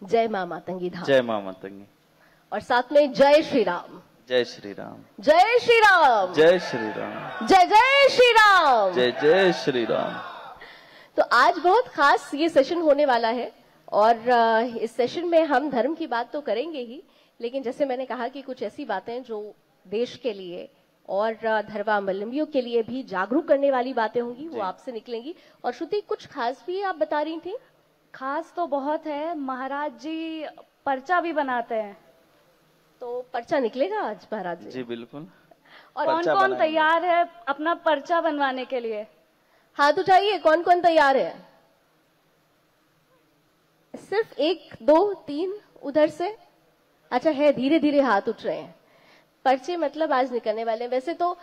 जय मां मातंगी धाम। जय मां मातंगी। और साथ में जय श्री राम। जय श्री राम। जय श्री राम। जय श्री राम। जय जय श्री राम। जय जय श्री राम। तो आज बहुत खास ये सेशन होने वाला है और इस सेशन में हम धर्म की बात तो करेंगे ही, लेकिन जैसे मैंने कहा कि कुछ ऐसी बातें जो देश के लिए और धर्मावलंबियों के लिए भी जागरूक करने वाली बातें होंगी, वो आपसे निकलेंगी। और श्रुति, कुछ खास भी आप बता रही थी? खास तो बहुत है, महाराज जी पर्चा भी बनाते हैं। तो पर्चा निकलेगा आज महाराज जी? जी बिल्कुल। और कौन कौन तैयार है अपना पर्चा बनवाने के लिए? हाथ उठाइए, कौन कौन तैयार है? सिर्फ 1 2 3 उधर से। अच्छा है, धीरे धीरे हाथ उठ रहे हैं। पर्चे मतलब आज निकलने वाले हैं। वैसे तो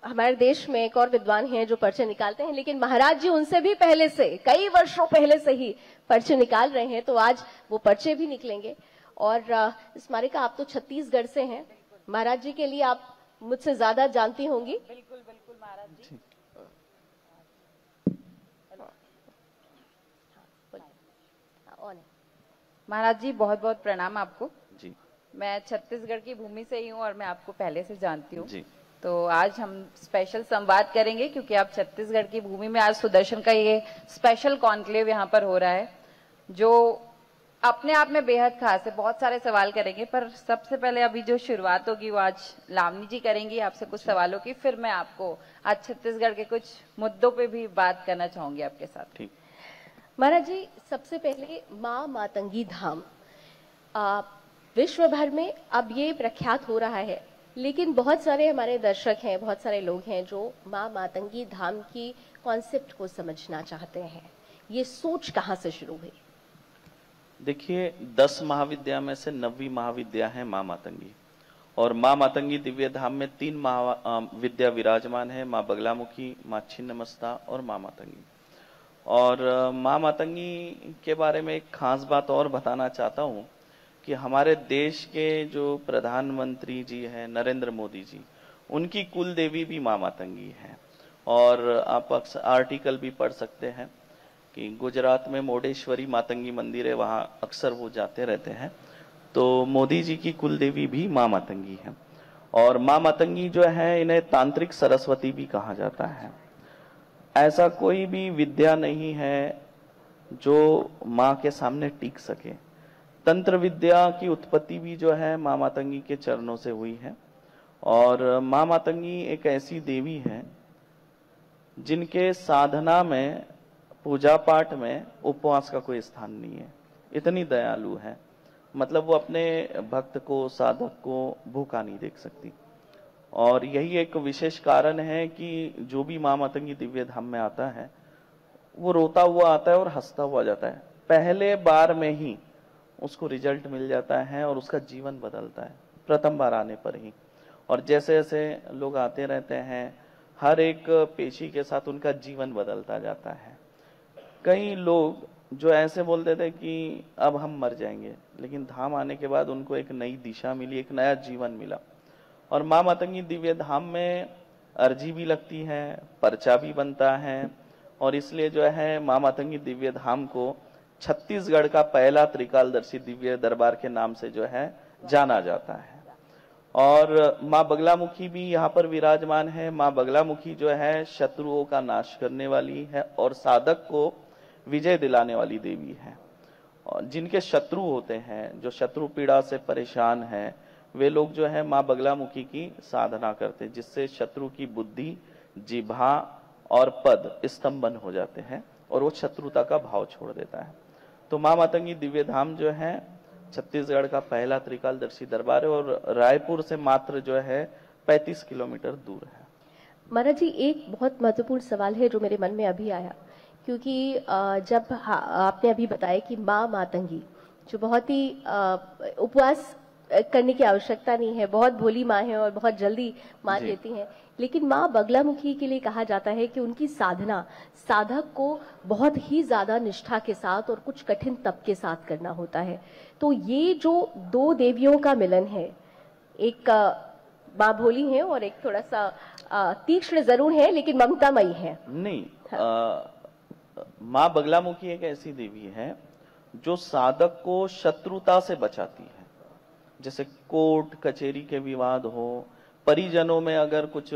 हमारे देश में एक और विद्वान हैं जो पर्चे निकालते हैं, लेकिन महाराज जी उनसे भी पहले से, कई वर्षों पहले से ही पर्चे निकाल रहे हैं, तो आज वो पर्चे भी निकलेंगे। और स्मारिका, आप तो छत्तीसगढ़ से हैं, महाराज जी के लिए आप मुझसे ज्यादा जानती होंगी। बिल्कुल बिल्कुल महाराज जी। महाराज जी बहुत बहुत प्रणाम आपको जी। मैं छत्तीसगढ़ की भूमि से ही हूँ और मैं आपको पहले से जानती हूँ जी। तो आज हम स्पेशल संवाद करेंगे क्योंकि आप छत्तीसगढ़ की भूमि में आज सुदर्शन का ये स्पेशल कॉन्क्लेव यहाँ पर हो रहा है, जो अपने आप में बेहद खास है। बहुत सारे सवाल करेंगे, पर सबसे पहले अभी जो शुरुआत होगी वो आज लावनी जी करेंगी आपसे कुछ सवालों की, फिर मैं आपको आज छत्तीसगढ़ के कुछ मुद्दों पे भी बात करना चाहूंगी आपके साथ। ठीक। महाराज जी, सबसे पहले मां मातंगी धाम विश्व भर में अब ये प्रख्यात हो रहा है, लेकिन बहुत सारे हमारे दर्शक हैं, बहुत सारे लोग हैं जो मां मातंगी धाम की कॉन्सेप्ट को समझना चाहते हैं। ये सोच कहाँ से शुरू हुई? देखिए, 10 महाविद्या में से 9वीं महाविद्या है मां मातंगी, और मां मातंगी दिव्य धाम में 3 महाविद्या विराजमान है, मां बगलामुखी, मां छिन्नमस्ता और मां मातंगी। और मां मातंगी के बारे में एक खास बात और बताना चाहता हूं कि हमारे देश के जो प्रधानमंत्री जी हैं नरेंद्र मोदी जी, उनकी कुल देवी भी मां मातंगी है। और आप अक्सर आर्टिकल भी पढ़ सकते हैं कि गुजरात में मोडेश्वरी मातंगी मंदिर है, वहां अक्सर वो जाते रहते हैं। तो मोदी जी की कुल देवी भी मां मातंगी है। और मां मातंगी जो है, इन्हें तांत्रिक सरस्वती भी कहा जाता है। ऐसा कोई भी विद्या नहीं है जो मां के सामने टिक सके। तंत्र विद्या की उत्पत्ति भी जो है मां मातंगी के चरणों से हुई है। और मां मातंगी एक ऐसी देवी है जिनके साधना में, पूजा पाठ में उपवास का कोई स्थान नहीं है। इतनी दयालु है, मतलब वो अपने भक्त को, साधक को भूखा नहीं देख सकती। और यही एक विशेष कारण है कि जो भी मां मातंगी दिव्य धाम में आता है वो रोता हुआ आता है और हंसता हुआ जाता है। पहले बार में ही उसको रिजल्ट मिल जाता है और उसका जीवन बदलता है, प्रथम बार आने पर ही। और जैसे जैसे लोग आते रहते हैं, हर एक पेशी के साथ उनका जीवन बदलता जाता है। कई लोग जो ऐसे बोलते थे कि अब हम मर जाएंगे, लेकिन धाम आने के बाद उनको एक नई दिशा मिली, एक नया जीवन मिला। और मां मातंगी दिव्य धाम में अर्जी भी लगती है, पर्चा भी बनता है, और इसलिए जो है मां मातंगी दिव्य धाम को छत्तीसगढ़ का पहला त्रिकालदर्शी दिव्य दरबार के नाम से जो है जाना जाता है। और मां बगलामुखी भी यहाँ पर विराजमान है। मां बगलामुखी जो है शत्रुओं का नाश करने वाली है और साधक को विजय दिलाने वाली देवी है। और जिनके शत्रु होते हैं, जो शत्रु पीड़ा से परेशान हैं, वे लोग जो है मां बगलामुखी की साधना करते हैं, जिससे शत्रु की बुद्धि, जिह्वा और पद स्तंभन हो जाते हैं और वो शत्रुता का भाव छोड़ देता है। तो मां मातंगी दिव्य धाम जो है छत्तीसगढ़ का पहला त्रिकालदर्शी दरबार है और रायपुर से मात्र जो है 35 किलोमीटर दूर है। महाराज जी, एक बहुत महत्वपूर्ण सवाल है जो मेरे मन में अभी आया, क्योंकि जब आपने अभी बताया कि मां मातंगी जो बहुत ही उपवास करने की आवश्यकता नहीं है, बहुत भोली माँ है और बहुत जल्दी मान लेती हैं, लेकिन माँ बगलामुखी के लिए कहा जाता है कि उनकी साधना साधक को बहुत ही ज्यादा निष्ठा के साथ और कुछ कठिन तप के साथ करना होता है। तो ये जो 2 देवियों का मिलन है, एक माँ भोली है और एक थोड़ा सा तीक्ष्ण जरूर है लेकिन ममतामयी है। नहीं, माँ बगलामुखी एक ऐसी देवी है जो साधक को शत्रुता से बचाती है। जैसे कोर्ट कचहरी के विवाद हो, परिजनों में अगर कुछ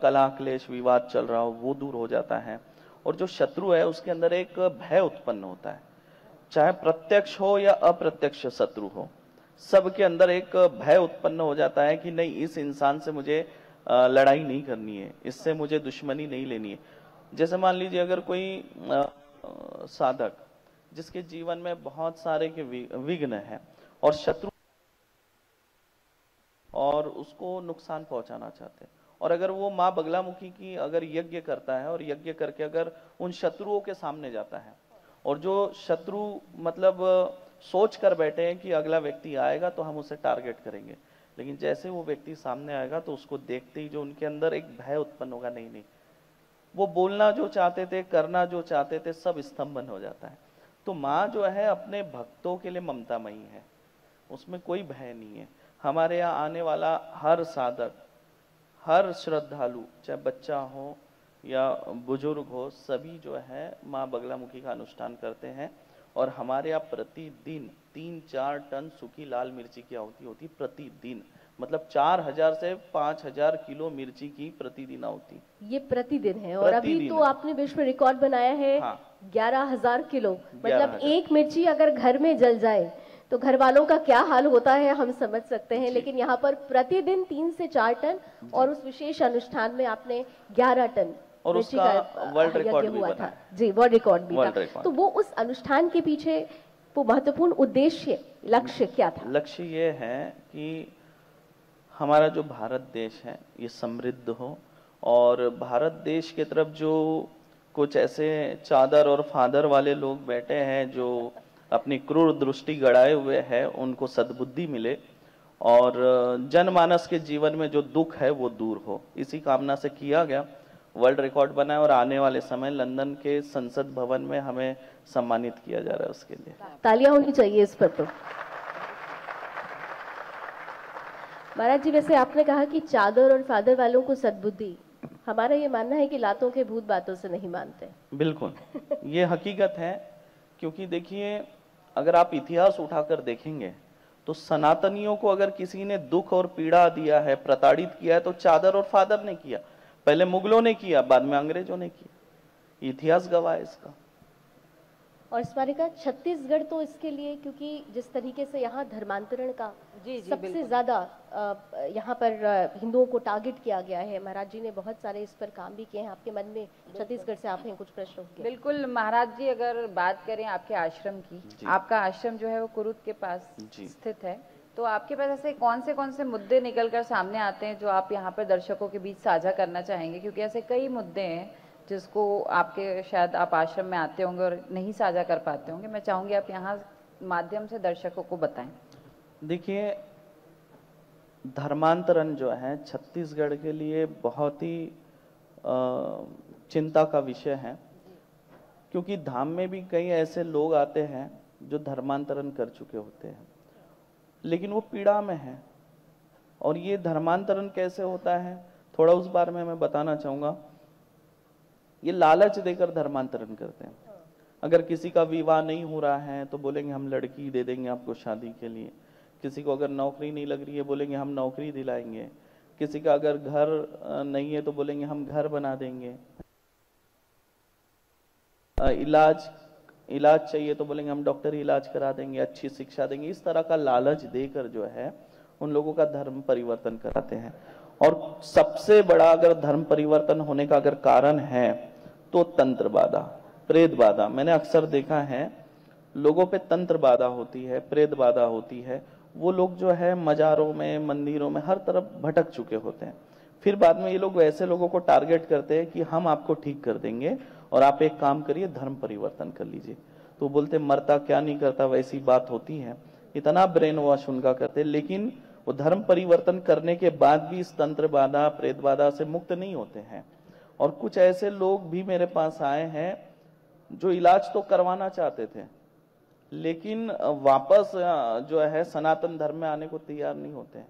कलह क्लेश विवाद चल रहा हो, वो दूर हो जाता है। और जो शत्रु है उसके अंदर एक भय उत्पन्न होता है, चाहे प्रत्यक्ष हो या अप्रत्यक्ष शत्रु हो, सबके अंदर एक भय उत्पन्न हो जाता है कि नहीं, इस इंसान से मुझे लड़ाई नहीं करनी है, इससे मुझे दुश्मनी नहीं लेनी है। जैसे मान लीजिए अगर कोई साधक जिसके जीवन में बहुत सारे के विघ्न है और शत्रु और उसको नुकसान पहुंचाना चाहते हैं, और अगर वो माँ बगलामुखी की अगर यज्ञ करता है और यज्ञ करके अगर उन शत्रुओं के सामने जाता है, और जो शत्रु मतलब सोच कर बैठे हैं कि अगला व्यक्ति आएगा तो हम उसे टारगेट करेंगे, लेकिन जैसे वो व्यक्ति सामने आएगा तो उसको देखते ही जो उनके अंदर एक भय उत्पन्न होगा, नहीं नहीं, वो बोलना जो चाहते थे, करना जो चाहते थे, सब स्तंभन हो जाता है। तो माँ जो है अपने भक्तों के लिए ममतामयी है, उसमें कोई भय नहीं है। हमारे यहाँ आने वाला हर साधक, हर श्रद्धालु, चाहे बच्चा हो या बुजुर्ग हो, सभी जो है माँ बगलामुखी का अनुष्ठान करते हैं। और हमारे यहाँ प्रतिदिन 3-4 टन सूखी लाल मिर्ची की आहुति होती प्रतिदिन, मतलब 4000 से 5000 किलो मिर्ची की प्रतिदिन आहुति। ये प्रतिदिन है। और अभी तो आपने विश्व रिकॉर्ड बनाया है। हाँ। 11000 किलो, मतलब एक मिर्ची अगर घर में जल जाए तो घर वालों का क्या हाल होता है हम समझ सकते हैं। लेकिन यहाँ पर प्रतिदिन 3 से 4 टन, और उस विशेष अनुष्ठान में आपने 11 टन और उसका वर्ल्ड रिकॉर्ड भी बना जी, वर्ल्ड रिकॉर्ड भी था। तो वो उस अनुष्ठान के पीछे वो महत्वपूर्ण उद्देश्य, लक्ष्य क्या था? लक्ष्य ये है कि हमारा जो भारत देश है ये समृद्ध हो, और भारत देश की तरफ जो कुछ ऐसे चादर और फादर वाले लोग बैठे हैं जो अपनी क्रूर दृष्टि गड़ाए हुए हैं, उनको सद्बुद्धि मिले और जनमानस के जीवन में जो दुख है वो दूर हो, इसी कामना से किया गया। वर्ल्ड रिकॉर्ड बना है और आने वाले समय लंदन के संसद भवन में हमें सम्मानित किया जा रहा है, उसके लिए तालियां होनी चाहिए इस पर। तो महाराज जी, वैसे आपने कहा कि चादर और फादर वालों को सद्बुद्धि, हमारा ये मानना है कि लातों के भूत बातों से नहीं मानते। बिल्कुल, ये हकीकत है। क्योंकि देखिए, अगर आप इतिहास उठाकर देखेंगे तो सनातनियों को अगर किसी ने दुख और पीड़ा दिया है, प्रताड़ित किया है, तो चादर और फादर ने किया। पहले मुगलों ने किया, बाद में अंग्रेजों ने किया, इतिहास गवाह है इसका। और स्मारिका, छत्तीसगढ़ तो इसके लिए, क्योंकि जिस तरीके से यहाँ धर्मांतरण का सबसे ज्यादा यहाँ पर हिंदुओं को टारगेट किया गया है, महाराज जी ने बहुत सारे इस पर काम भी किए हैं। आपके मन में छत्तीसगढ़ से आपने कुछ प्रश्न किए? बिल्कुल महाराज जी, अगर बात करें आपके आश्रम की, आपका आश्रम जो है वो कुरुद के पास स्थित है, तो आपके पास ऐसे कौन से मुद्दे निकल कर सामने आते हैं जो आप यहाँ पर दर्शकों के बीच साझा करना चाहेंगे? क्योंकि ऐसे कई मुद्दे हैं जिसको आपके, शायद आप आश्रम में आते होंगे और नहीं साझा कर पाते होंगे। मैं चाहूंगी आप यहाँ माध्यम से दर्शकों को बताएं। देखिए, धर्मांतरण जो है छत्तीसगढ़ के लिए बहुत ही चिंता का विषय है, क्योंकि धाम में भी कई ऐसे लोग आते हैं जो धर्मांतरण कर चुके होते हैं, लेकिन वो पीड़ा में है। और ये धर्मांतरण कैसे होता है, थोड़ा उस बारे में मैं बताना चाहूंगा। ये लालच देकर धर्मांतरण करते हैं। अगर किसी का विवाह नहीं हो रहा है तो बोलेंगे हम लड़की दे देंगे आपको शादी के लिए। किसी को अगर नौकरी नहीं लग रही है, बोलेंगे हम नौकरी दिलाएंगे। किसी का अगर घर नहीं है तो बोलेंगे हम घर बना देंगे। इलाज चाहिए तो बोलेंगे हम डॉक्टरी इलाज करा देंगे, अच्छी शिक्षा देंगे। इस तरह का लालच देकर जो है उन लोगों का धर्म परिवर्तन कराते हैं। और सबसे बड़ा अगर धर्म परिवर्तन होने का अगर कारण है तो तंत्र बाधा, प्रेत बाधा। मैंने अक्सर देखा है लोगों पे तंत्र बाधा होती है, प्रेत बाधा होती है। वो लोग जो है मजारों में, मंदिरों में, हर तरफ भटक चुके होते हैं। फिर बाद में ये लोग वैसे लोगों को टारगेट करते हैं कि हम आपको ठीक कर देंगे और आप एक काम करिए, धर्म परिवर्तन कर लीजिए। तो बोलते मरता क्या नहीं करता, वैसी बात होती है। इतना ब्रेन वॉश उनका करते, लेकिन वो धर्म परिवर्तन करने के बाद भी इस तंत्र बाधा, प्रेत बाधा से मुक्त नहीं होते हैं। और कुछ ऐसे लोग भी मेरे पास आए हैं जो इलाज तो करवाना चाहते थे, लेकिन वापस जो है सनातन धर्म में आने को तैयार नहीं होते हैं।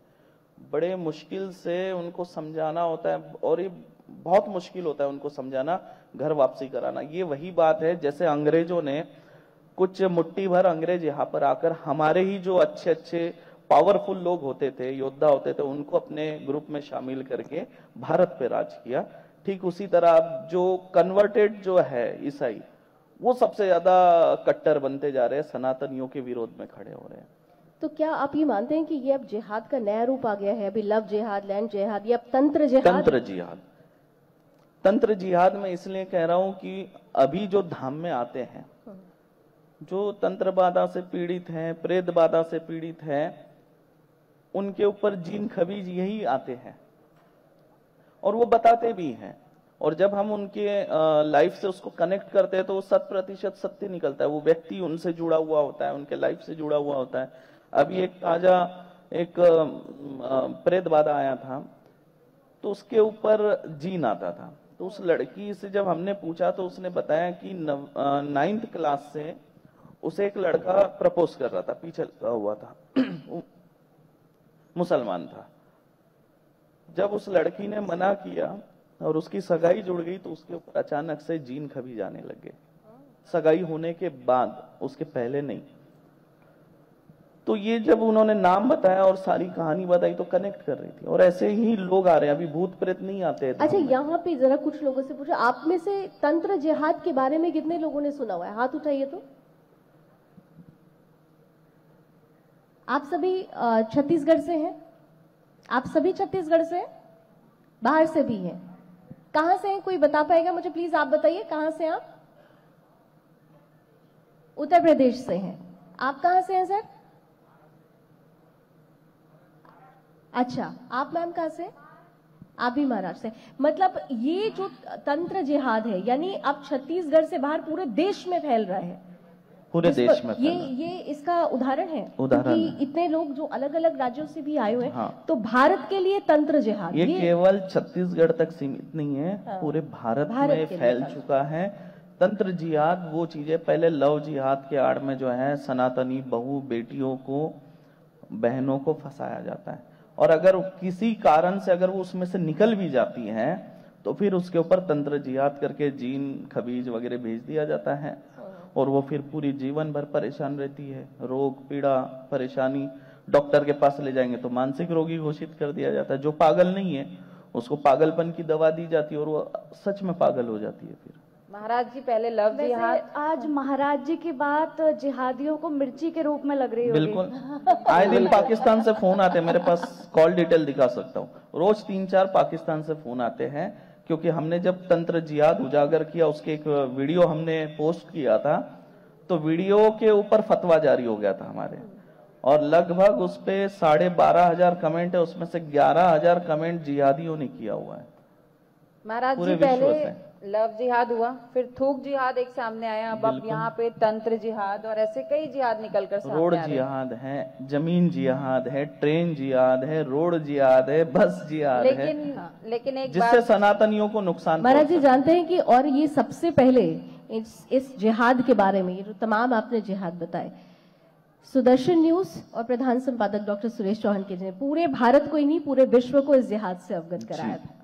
बड़े मुश्किल से उनको समझाना होता है, और ये बहुत मुश्किल होता है उनको समझाना, घर वापसी कराना। ये वही बात है जैसे अंग्रेजों ने कुछ मुट्ठी भर अंग्रेज यहाँ पर आकर हमारे ही जो अच्छे अच्छे पावरफुल लोग होते थे, योद्धा होते थे, उनको अपने ग्रुप में शामिल करके भारत पे राज किया। ठीक उसी तरह अब जो कन्वर्टेड जो है ईसाई, वो सबसे ज्यादा कट्टर बनते जा रहे हैं, सनातनियों के विरोध में खड़े हो रहे हैं। तो क्या आप ये मानते हैं कि ये अब जिहाद का नया रूप आ गया है? अभी लव जिहाद, लैंड जिहाद, या अब तंत्र जिहाद? तंत्र जिहाद। तंत्र जिहाद में इसलिए कह रहा हूं कि अभी जो धाम में आते हैं, जो तंत्र बाधा से पीड़ित हैं, प्रेत बाधा से पीड़ित हैं, उनके ऊपर जीन खबीज यही आते हैं और वो बताते भी हैं। और जब हम उनके लाइफ से उसको कनेक्ट करते हैं तो वो 100% सत्य निकलता है। वो व्यक्ति उनसे जुड़ा हुआ होता है, उनके लाइफ से जुड़ा हुआ होता है। अभी एक ताजा एक प्रेत बाधा आया था, तो उसके ऊपर जीन आता था। तो उस लड़की से जब हमने पूछा तो उसने बताया कि 9th क्लास से उसे एक लड़का प्रपोज कर रहा था, पीछे लगा हुआ था, मुसलमान था। जब उस लड़की ने मना किया और उसकी सगाई जुड़ गई तो उसके ऊपर अचानक से जीन खबी जाने लग गए। सगाई होने के बाद, उसके पहले नहीं। तो ये जब उन्होंने नाम बताया और सारी कहानी बताई तो कनेक्ट कर रही थी। और ऐसे ही लोग आ रहे हैं, अभी भूत प्रेत नहीं आते। अच्छा, यहाँ पे जरा कुछ लोगों से पूछो, आप में से तंत्र जिहाद के बारे में कितने लोगों ने सुना हुआ है? हाथ उठाइए। तो आप सभी छत्तीसगढ़ से हैं? आप सभी छत्तीसगढ़ से हैं? बाहर से भी हैं? कहां से हैं? कोई बता पाएगा मुझे? प्लीज आप बताइए, कहां से आप? उत्तर प्रदेश से हैं। आप कहां से हैं सर? अच्छा, आप मैम कहां से? आप भी महाराष्ट्र से। मतलब ये जो तंत्र जिहाद है, यानी अब छत्तीसगढ़ से बाहर पूरे देश में फैल रहा है। पूरे देश में ये इसका उदाहरण है, उदाहरण कि इतने लोग जो अलग अलग राज्यों से भी आए हुए हैं। हाँ। तो भारत के लिए तंत्र जिहाद ये केवल छत्तीसगढ़ तक सीमित नहीं है। हाँ। पूरे भारत में फैल चुका है। तंत्र जिहाद वो चीजें, पहले लव जिहाद के आड़ में जो है सनातनी बहू बेटियों को, बहनों को फंसाया जाता है। और अगर किसी कारण से अगर वो उसमें से निकल भी जाती हैं तो फिर उसके ऊपर तंत्र जिहाद करके जीन खबीज वगैरह भेज दिया जाता है और वो फिर पूरी जीवन भर परेशान रहती है। रोग पीड़ा परेशानी, डॉक्टर के पास ले जाएंगे तो मानसिक रोगी घोषित कर दिया जाता है। जो पागल नहीं है उसको पागलपन की दवा दी जाती है और वो सच में पागल हो जाती है। फिर महाराज जी, पहले लव जिहाद, आज महाराज जी की बात जिहादियों को मिर्ची के रूप में लग रही होगी। बिल्कुल। आए दिन पाकिस्तान से फोन आते हैं, मेरे पास कॉल डिटेल दिखा सकता हूँ। रोज 3-4 पाकिस्तान से फोन आते हैं, क्योंकि हमने जब तंत्र जिहाद उजागर किया, उसके एक वीडियो हमने पोस्ट किया था, तो वीडियो के ऊपर फतवा जारी हो गया था हमारे, और लगभग उस पे 12,500 कमेंट है। उसमें से 11,000 कमेंट जिहादियों ने किया हुआ है। महाराज जी, पहले लव जिहाद हुआ, फिर थूक जिहाद एक सामने आया, अब यहाँ पे तंत्र जिहाद और ऐसे कई जिहाद निकलकर सामने रोड जिहाद है, जमीन जिहाद है, ट्रेन जिहाद है, रोड जिहाद है, बस जिहाद है। लेकिन एक जिससे सनातनियों को नुकसान। महाराज जी जानते हैं कि, और ये सबसे पहले इस जिहाद के बारे में, ये जो तमाम आपने जिहाद बताए, सुदर्शन न्यूज और प्रधान संपादक डॉक्टर सुरेश चौहान के ने पूरे भारत को ही नहीं, पूरे विश्व को इस जिहाद से अवगत कराया था।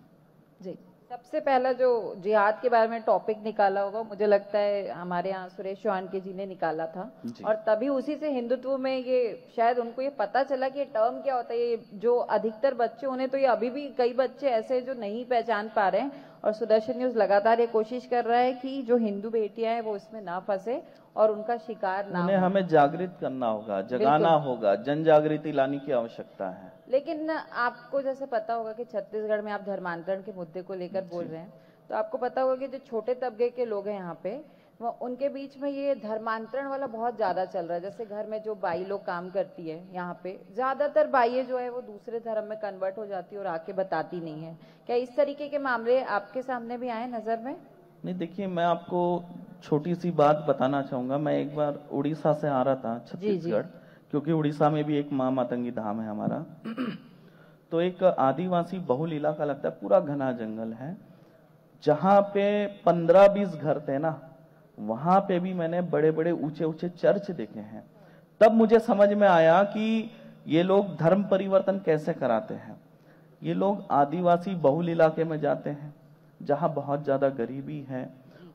जी, सबसे पहला जो जिहाद के बारे में टॉपिक निकाला होगा, मुझे लगता है हमारे यहाँ सुरेश चौहान के जी ने निकाला था। और तभी उसी से हिंदुत्व में ये शायद उनको ये पता चला कि ये टर्म क्या होता है। ये जो अधिकतर बच्चे, उन्हें तो ये अभी भी कई बच्चे ऐसे जो नहीं पहचान पा रहे हैं, और सुदर्शन न्यूज लगातार ये कोशिश कर रहा है कि जो हिंदू बेटियां हैं वो इसमें ना फंसे और उनका शिकार ना उन्हें हमें जागृत करना होगा, जगाना होगा, जन जागृति लाने की आवश्यकता है। लेकिन आपको जैसे पता होगा कि छत्तीसगढ़ में आप धर्मांतरण के मुद्दे को लेकर बोल रहे हैं, तो आपको पता होगा कि जो छोटे तबके के लोग हैं यहाँ पे, वो उनके बीच में ये धर्मांतरण वाला बहुत ज्यादा चल रहा है। जैसे घर में जो बाई लोग काम करती है, यहाँ पे ज्यादातर बाइये जो है वो दूसरे धर्म में कन्वर्ट हो जाती है और आके बताती नहीं है। क्या इस तरीके के मामले आपके सामने भी आए नजर में? नहीं, देखिए मैं आपको छोटी सी बात बताना चाहूंगा। मैं एक बार उड़ीसा से आ रहा था छत्तीसगढ़, क्योंकि उड़ीसा में भी एक माँ मातंगी धाम है हमारा। तो एक आदिवासी बहुल इलाका लगता है, पूरा घना जंगल है, जहां पे 15-20 घर थे ना, वहां पे भी मैंने बड़े बड़े ऊंचे ऊंचे चर्च देखे हैं। तब मुझे समझ में आया कि ये लोग धर्म परिवर्तन कैसे कराते हैं। ये लोग आदिवासी बहुल इलाके में जाते हैं जहां बहुत ज्यादा गरीबी है,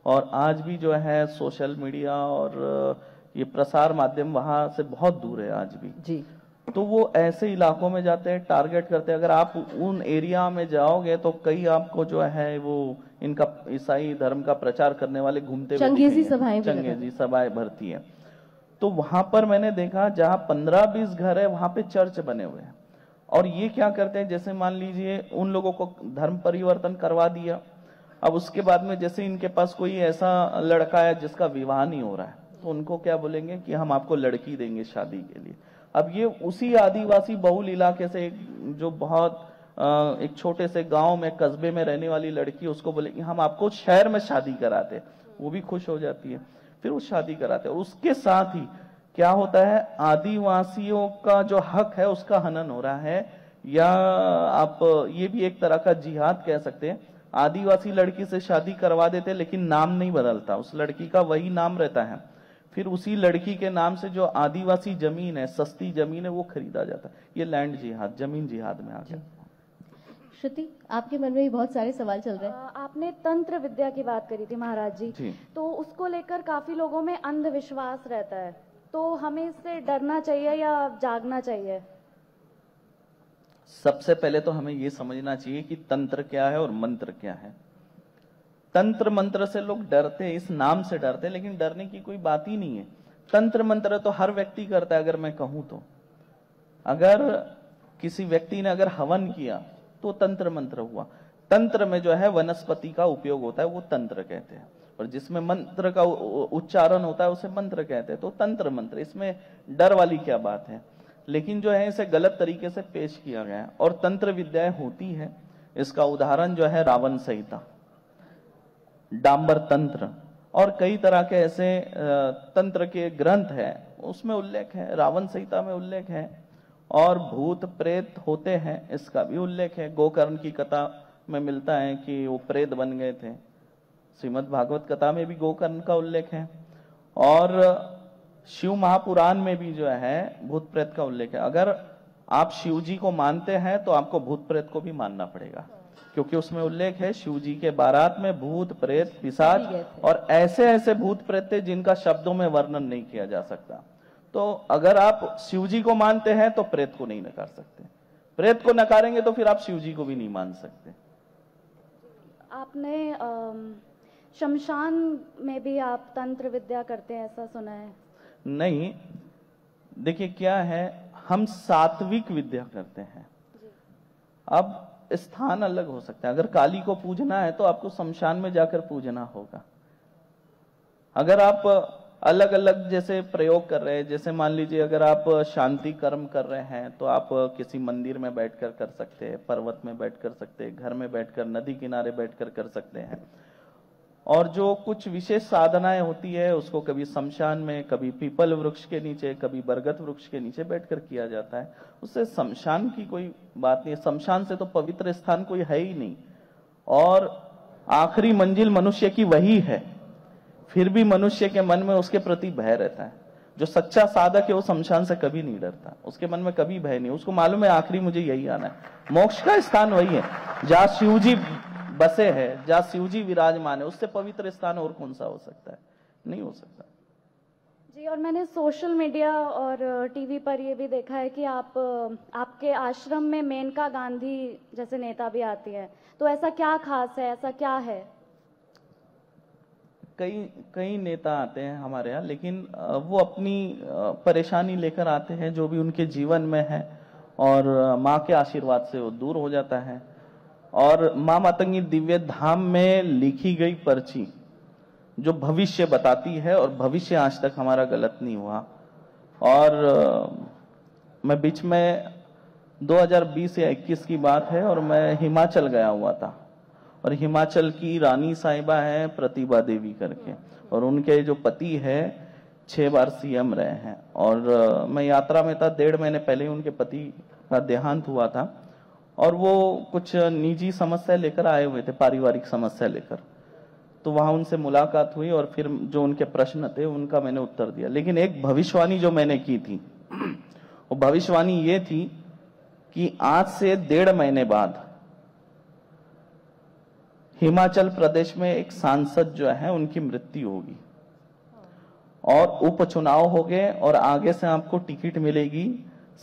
और आज भी जो है सोशल मीडिया और ये प्रसार माध्यम वहां से बहुत दूर है आज भी जी। तो वो ऐसे इलाकों में जाते हैं, टारगेट करते हैं। अगर आप उन एरिया में जाओगे तो कई आपको जो है वो इनका ईसाई धर्म का प्रचार करने वाले घूमते हुए चंगेजी दिखेंगे। सभाएं भी चंगेजी सभाएं भरती है। तो वहां पर मैंने देखा जहां 15-20 घर है वहां पे चर्च बने हुए हैं। और ये क्या करते हैं, जैसे मान लीजिए उन लोगों को धर्म परिवर्तन करवा दिया, अब उसके बाद में जैसे इनके पास कोई ऐसा लड़का है जिसका विवाह नहीं हो रहा है, तो उनको क्या बोलेंगे कि हम आपको लड़की देंगे शादी के लिए। अब ये उसी आदिवासी बहुल इलाके से जो बहुत एक छोटे से गांव में कस्बे में रहने वाली लड़की, उसको बोलेंगे हम आपको शहर में शादी कराते, वो भी खुश हो जाती है, फिर वो शादी कराते हैं। और उसके साथ ही क्या होता है, आदिवासियों का जो हक है उसका हनन हो रहा है, या आप ये भी एक तरह का जिहाद कह सकते हैं। आदिवासी लड़की से शादी करवा देते लेकिन नाम नहीं बदलता, उस लड़की का वही नाम रहता है। फिर उसी लड़की के नाम से जो आदिवासी जमीन है, सस्ती जमीन है, वो खरीदा जाता है। ये लैंड जिहाद, जमीन जिहाद में आ गया। श्रुति, आपके मन में भी बहुत सारे सवाल चल रहे हैं। आपने तंत्र विद्या की बात करी थी महाराज जी, जी। तो उसको लेकर काफी लोगों में अंधविश्वास रहता है, तो हमें इससे डरना चाहिए या जागना चाहिए? सबसे पहले तो हमें ये समझना चाहिए कि तंत्र क्या है और मंत्र क्या है। तंत्र मंत्र से लोग डरते हैं, इस नाम से डरते हैं, लेकिन डरने की कोई बात ही नहीं है। तंत्र मंत्र तो हर व्यक्ति करता है। अगर मैं कहूं तो अगर किसी व्यक्ति ने अगर हवन किया तो तंत्र मंत्र हुआ। तंत्र में जो है वनस्पति का उपयोग होता है, वो तंत्र कहते हैं, और जिसमें मंत्र का उच्चारण होता है उसे मंत्र कहते हैं। तो तंत्र मंत्र, इसमें डर वाली क्या बात है। लेकिन जो है इसे गलत तरीके से पेश किया गया है और तंत्र विद्याएं होती है। इसका उदाहरण जो है रावण संहिता, डांबर तंत्र और कई तरह के ऐसे तंत्र के ग्रंथ है, उसमें उल्लेख है, रावण संहिता में उल्लेख है। और भूत प्रेत होते हैं, इसका भी उल्लेख है। गोकर्ण की कथा में मिलता है कि वो प्रेत बन गए थे। श्रीमद् भागवत कथा में भी गोकर्ण का उल्लेख है और शिव महापुराण में भी जो है भूत प्रेत का उल्लेख है। अगर आप शिव जी को मानते हैं तो आपको भूत प्रेत को भी मानना पड़ेगा, क्योंकि उसमें उल्लेख है शिव जी के बारात में भूत प्रेत पिशाच और ऐसे ऐसे भूत प्रेत थे जिनका शब्दों में वर्णन नहीं किया जा सकता। तो अगर आप शिव जी को मानते हैं तो प्रेत को नहीं नकार सकते, प्रेत को नकारेंगे तो फिर आप शिव जी को भी नहीं मान सकते। आपने शमशान में भी आप तंत्र विद्या करते हैं, ऐसा सुना है? नहीं, देखिए क्या है, हम सात्विक विद्या करते हैं। अब स्थान अलग हो सकता है। अगर काली को पूजना है तो आपको शमशान में जाकर पूजना होगा। अगर आप अलग अलग जैसे प्रयोग कर रहे हैं, जैसे मान लीजिए अगर आप शांति कर्म कर रहे हैं तो आप किसी मंदिर में बैठकर कर सकते हैं, पर्वत में बैठ कर सकते हैं, घर में बैठकर, नदी किनारे बैठकर कर सकते हैं। और जो कुछ विशेष साधनाएं होती है उसको कभी शमशान में, कभी पीपल वृक्ष के नीचे, कभी बरगद वृक्ष के नीचे बैठकर किया जाता है। उससे शमशान की कोई बात नहीं है। शमशान से तो पवित्र स्थान कोई है ही नहीं, और आखिरी मंजिल मनुष्य की वही है। फिर भी मनुष्य के मन में उसके प्रति भय रहता है। जो सच्चा साधक है वो शमशान से कभी नहीं डरता, उसके मन में कभी भय नहीं। उसको मालूम है आखिरी मुझे यही आना है। मोक्ष का स्थान वही है जहाँ शिव जी बसे है, जहाँ शिव जी विराजमान है। उससे पवित्र स्थान और कौन सा हो सकता है? नहीं हो सकता जी। और मैंने सोशल मीडिया और टीवी पर ये भी देखा है कि आपके आश्रम में मेनका गांधी जैसे नेता भी आती है, तो ऐसा क्या खास है, ऐसा क्या है? कई नेता आते हैं हमारे यहाँ, लेकिन वो अपनी परेशानी लेकर आते हैं जो भी उनके जीवन में है, और माँ के आशीर्वाद से वो दूर हो जाता है। और माँ मातंगी दिव्य धाम में लिखी गई पर्ची जो भविष्य बताती है, और भविष्य आज तक हमारा गलत नहीं हुआ। और मैं बीच में 2020 या 21 की बात है, और मैं हिमाचल गया हुआ था, और हिमाचल की रानी साहिबा है प्रतिभा देवी करके, और उनके जो पति है 6 बार सीएम रहे हैं। और मैं यात्रा में था, 1.5 महीने पहले ही उनके पति का देहांत हुआ था, और वो कुछ निजी समस्या लेकर आए हुए थे, पारिवारिक समस्या लेकर। तो वहां उनसे मुलाकात हुई और फिर जो उनके प्रश्न थे उनका मैंने उत्तर दिया। लेकिन एक भविष्यवाणी जो मैंने की थी, वो भविष्यवाणी ये थी कि आज से 1.5 महीने बाद हिमाचल प्रदेश में एक सांसद जो है उनकी मृत्यु होगी, और उपचुनाव हो गए और आगे से आपको टिकट मिलेगी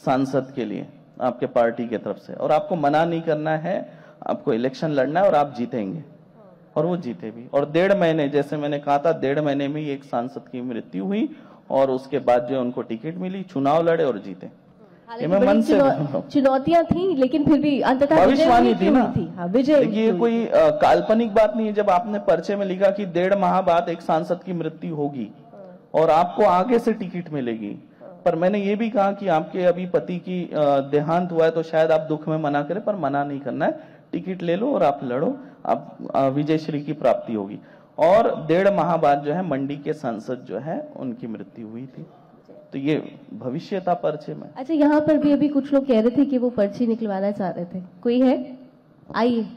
सांसद के लिए आपके पार्टी की तरफ से, और आपको मना नहीं करना है, आपको इलेक्शन लड़ना है और आप जीतेंगे। और वो जीते भी। और 1.5 महीने, जैसे मैंने कहा था, 1.5 महीने में ही एक सांसद की मृत्यु हुई और उसके बाद जो उनको टिकट मिली, चुनाव लड़े और जीते। मैं मन से चुनौतियां थी, लेकिन फिर भी अंततः भविष्यवाणी थी ना। हाँ, विजय। देखिए, कोई काल्पनिक बात नहीं है। जब आपने पर्चे में लिखा कि 1.5 माह बाद एक सांसद की मृत्यु होगी और आपको आगे से टिकट मिलेगी, पर मैंने ये भी कहा कि आपके अभी पति की देहांत हुआ है तो शायद आप दुख में मना करें, पर मना नहीं करना है, टिकट ले लो और आप लड़ो, आप विजय श्री की प्राप्ति होगी। और 1.5 माह बाद जो है मंडी के सांसद जो है उनकी मृत्यु हुई थी, तो ये भविष्य था पर्चे में। अच्छा, यहाँ पर भी अभी कुछ लोग कह रहे थे कि वो पर्ची निकलवाना चाह रहे थे, कोई है? आइए।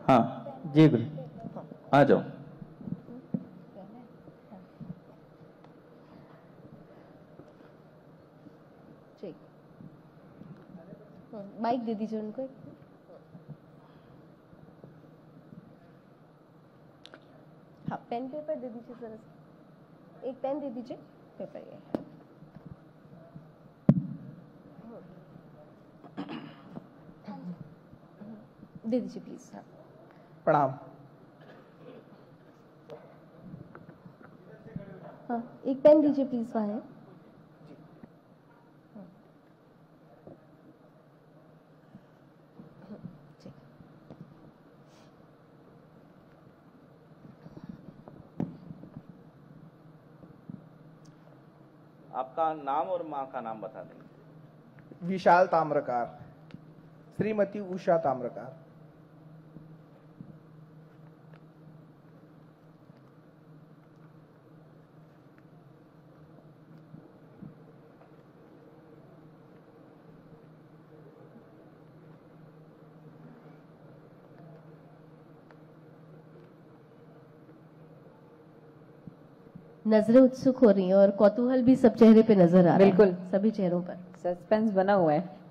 हाँ जी गुरु, आ जाओ। ठीक, माइक दे दीजिए उनको। हाँ, पेन पेपर दे दीजिए जरा, एक पेन दे दीजिए, पेपर ये दे दीजिए प्लीज। हाँ, प्रणाम। हाँ, एक पेन दीजिए प्लीज। वहाँ है। आपका नाम और माँ का नाम बता देंगे। विशाल ताम्रकार, श्रीमती उषा ताम्रकार। नजरें उत्सुक हो रही हैं और कौतूहल भी सब चेहरे पे नजर आ रहा है। बिल्कुल, सभी चेहरों पर सस्पेंस बना हुआ है।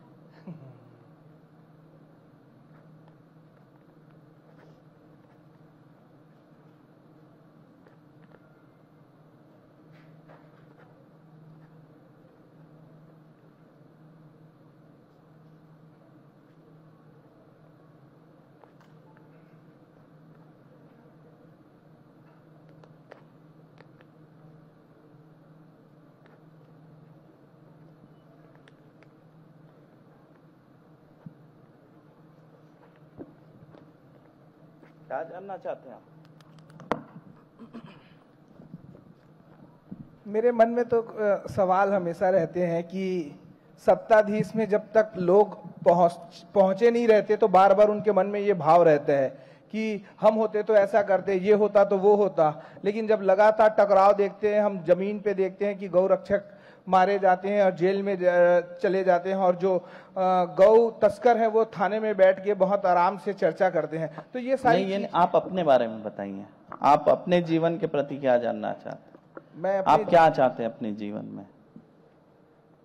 क्या जानना चाहते हैं आप? मेरे मन में तो सवाल हमेशा रहते हैं कि सत्ताधीश में जब तक लोग पहुंचे नहीं रहते तो बार बार उनके मन में ये भाव रहता है कि हम होते तो ऐसा करते, ये होता तो वो होता। लेकिन जब लगातार टकराव देखते हैं, हम जमीन पे देखते हैं कि गौ रक्षक मारे जाते हैं और जेल में चले जाते हैं, और जो गौ तस्कर है वो थाने में बैठ के बहुत आराम से चर्चा करते हैं। तो ये सारी नहीं, आप अपने बारे में बताइए, आप अपने जीवन के प्रति क्या जानना चाहते हैं? आप क्या चाहते हैं अपने जीवन में?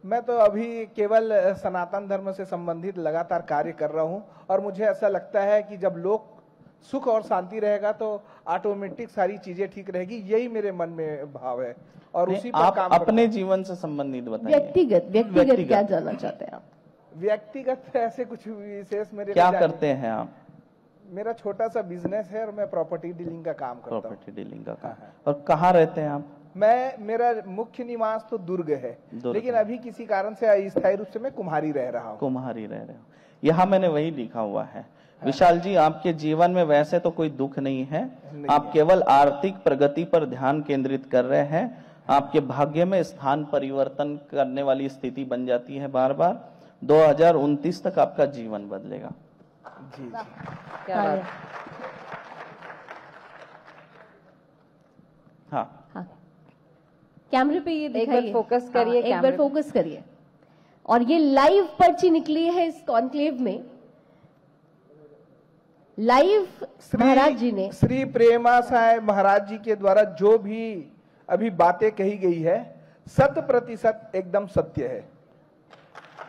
मैं तो अभी केवल सनातन धर्म से संबंधित लगातार कार्य कर रहा हूं, और मुझे ऐसा लगता है कि जब लोग सुख और शांति रहेगा तो ऑटोमेटिक सारी चीजें ठीक रहेगी। यही मेरे मन में भाव है और उसी पर काम अपने जीवन से संबंधित बताइए। व्यक्तिगत क्या जानना चाहते हैं आप? व्यक्तिगत ऐसे कुछ विशेष मेरे क्या करते हैं आप? मेरा छोटा सा बिजनेस है और मैं प्रॉपर्टी डीलिंग का काम करता हूँ। प्रॉपर्टी डीलिंग का काम। और कहाँ रहते हैं आप? मेरा मुख्य निवास तो दुर्ग है, लेकिन अभी किसी कारण से अस्थायी रूप से मैं कुम्हारी रह रहा हूँ। कुम्हारी रह रहे हो, यहाँ मैंने वही लिखा हुआ है। विशाल जी, आपके जीवन में वैसे तो कोई दुख नहीं है, आप केवल आर्थिक प्रगति पर ध्यान केंद्रित कर रहे हैं। आपके भाग्य में स्थान परिवर्तन करने वाली स्थिति बन जाती है बार बार। 2029 तक आपका जीवन बदलेगा। जी, क्या बात। हाँ, कैमरे पे ये दिखाइए, एक बार फोकस करिए, एक बार फोकस करिए। और ये लाइव पर्ची निकली है इस कॉन्क्लेव में, लाइव महाराज जी ने, श्री प्रेमा साय महाराज जी के द्वारा जो भी अभी बातें कही गई है 100% एकदम सत्य है।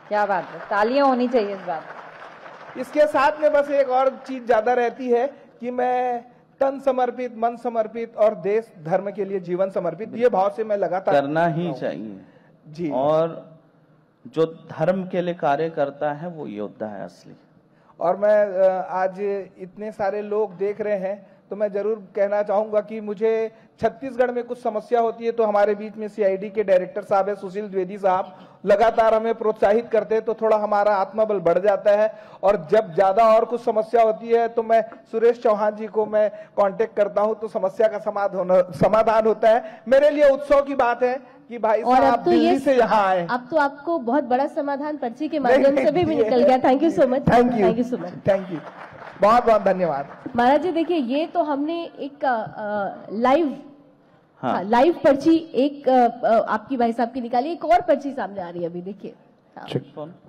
क्या बात है, तालियां होनी चाहिए इस बात। इसके साथ में बस एक और चीज ज्यादा रहती है कि मैं तन समर्पित, मन समर्पित और देश धर्म के लिए जीवन समर्पित, ये भाव से मैं लगातार करना ही चाहिए जी। और जो धर्म के लिए कार्य करता है वो योद्धा है असली। और मैं आज इतने सारे लोग देख रहे हैं तो मैं जरूर कहना चाहूंगा कि मुझे छत्तीसगढ़ में कुछ समस्या होती है तो हमारे बीच में सीआईडी के डायरेक्टर साहब है सुशील द्विवेदी साहब, लगातार हमें प्रोत्साहित करते हैं तो थोड़ा हमारा आत्मबल बढ़ जाता है। और जब ज्यादा और कुछ समस्या होती है तो मैं सुरेश चौहान जी को मैं कांटेक्ट करता हूं तो समस्या का समाधान होता है। मेरे लिए उत्सव की बात है कि भाई साहब दिल्ली से यहाँ आए। अब तो आपको बहुत बड़ा समाधान पर्ची के माध्यम से भी निकल गया। Thank you so much, thank you so much, thank you, बहुत बहुत धन्यवाद। महाराज जी देखिए, ये तो हमने एक लाइव पर्ची एक आपकी भाई साहब की निकाली, एक और पर्ची सामने आ रही है अभी, देखिए।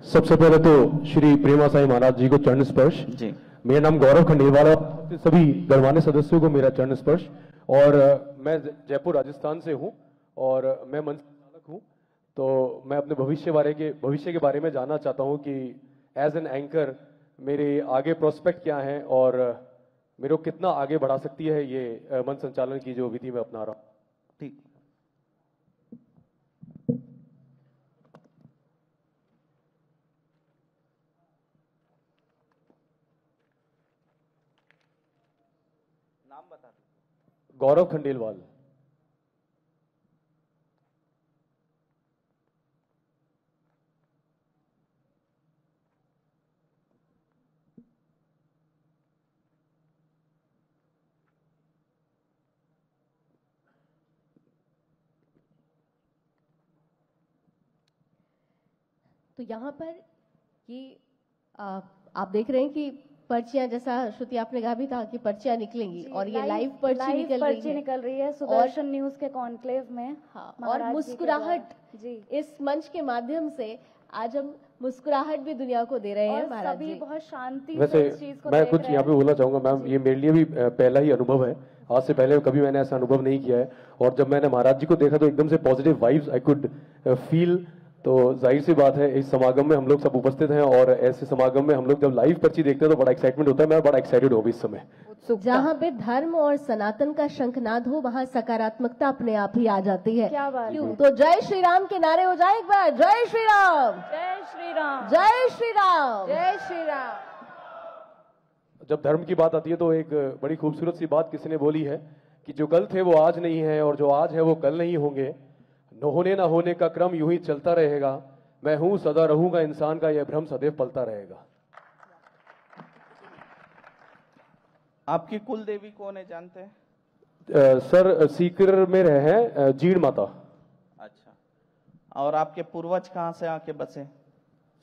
सबसे पहले तो श्री प्रेमा साई महाराज जी को चरण स्पर्श जी। मेरा नाम गौरव खंडेलवाल है, सभी गणमान्य सदस्यों को मेरा चरण स्पर्श। और मैं जयपुर राजस्थान से हूँ और मैं मंच संचालक हूँ, तो मैं अपने भविष्य के बारे में जानना चाहता हूँ कि एज एन एंकर मेरे आगे प्रोस्पेक्ट क्या है और मेरे को कितना आगे बढ़ा सकती है ये मंच संचालन की जो विधि मैं अपना रहा हूँ। ठीक। नाम बता दीजिए। गौरव खंडेलवाल। तो यहाँ पर ये आप देख रहे हैं कि पर्चियां, जैसा श्रुति आपने कहा भी था कि पर्चियां निकलेंगी और ये लाइव पर्ची निकल रही है सुदर्शन न्यूज के कॉन्क्लेव में। हाँ, और मुस्कुराहट जी, इस मंच के माध्यम से आज हम मुस्कुराहट भी दुनिया को दे रहे हैं महाराज जी। बहुत शांति वैसे इस चीज को मैं कुछ यहाँ पे बोलना चाहूंगा मैम, ये मेरे लिए भी पहला ही अनुभव है, आज से पहले कभी मैंने ऐसा अनुभव नहीं किया है। और जब मैंने महाराज जी को देखा तो एकदम से positive vibes I could feel. तो जाहिर सी बात है इस समागम में हम लोग सब उपस्थित हैं और ऐसे समागम में हम लोग जब लाइव पर्ची देखते हैं तो बड़ा एक्साइटमेंट होता है। मैं बड़ा एक्साइटेड हूँ इस समय। जहाँ पे धर्म और सनातन का शंखनाद हो वहाँ सकारात्मकता अपने आप ही आ जाती है। क्या बात है। तो जय श्री राम के नारे हो जाए एक बार, जय श्री राम, जय श्री राम, जय श्री राम, जय श्री राम। जब धर्म की बात आती है तो एक बड़ी खूबसूरत सी बात किसी ने बोली है कि जो कल थे वो आज नहीं है और जो आज है वो कल नहीं होंगे। न होने ना होने का क्रम यूं ही चलता रहेगा, मैं हूं सदा रहूंगा इंसान का यह भ्रम सदैव पलता रहेगा। आपकी कुल देवी कौन है जानते हैं? सर सीकर में रहे हैं जीण माता। अच्छा, और आपके पूर्वज कहाँ से आके बसे?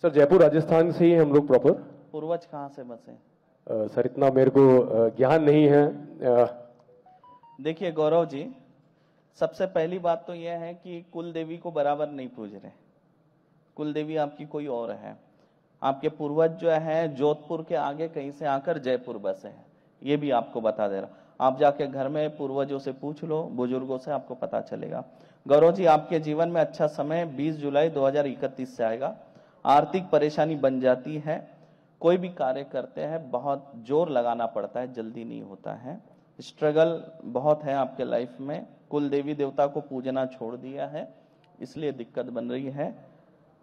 सर जयपुर राजस्थान से ही हम लोग प्रॉपर। पूर्वज कहाँ से बसे? सर इतना मेरे को ज्ञान नहीं है। देखिए गौरव जी, सबसे पहली बात तो यह है कि कुल देवी को बराबर नहीं पूज रहे। कुल देवी आपकी कोई और है। आपके पूर्वज जो है जोधपुर के आगे कहीं से आकर जयपुर बसे हैं, ये भी आपको बता दे रहा। आप जाके घर में पूर्वजों से पूछ लो, बुजुर्गों से, आपको पता चलेगा। गौरव जी, आपके जीवन में अच्छा समय 20 जुलाई 2031 से आएगा। आर्थिक परेशानी बन जाती है, कोई भी कार्य करते हैं बहुत जोर लगाना पड़ता है, जल्दी नहीं होता है। स्ट्रगल बहुत है आपके लाइफ में। कुल देवी देवता को पूजना छोड़ दिया है, इसलिए दिक्कत बन रही है।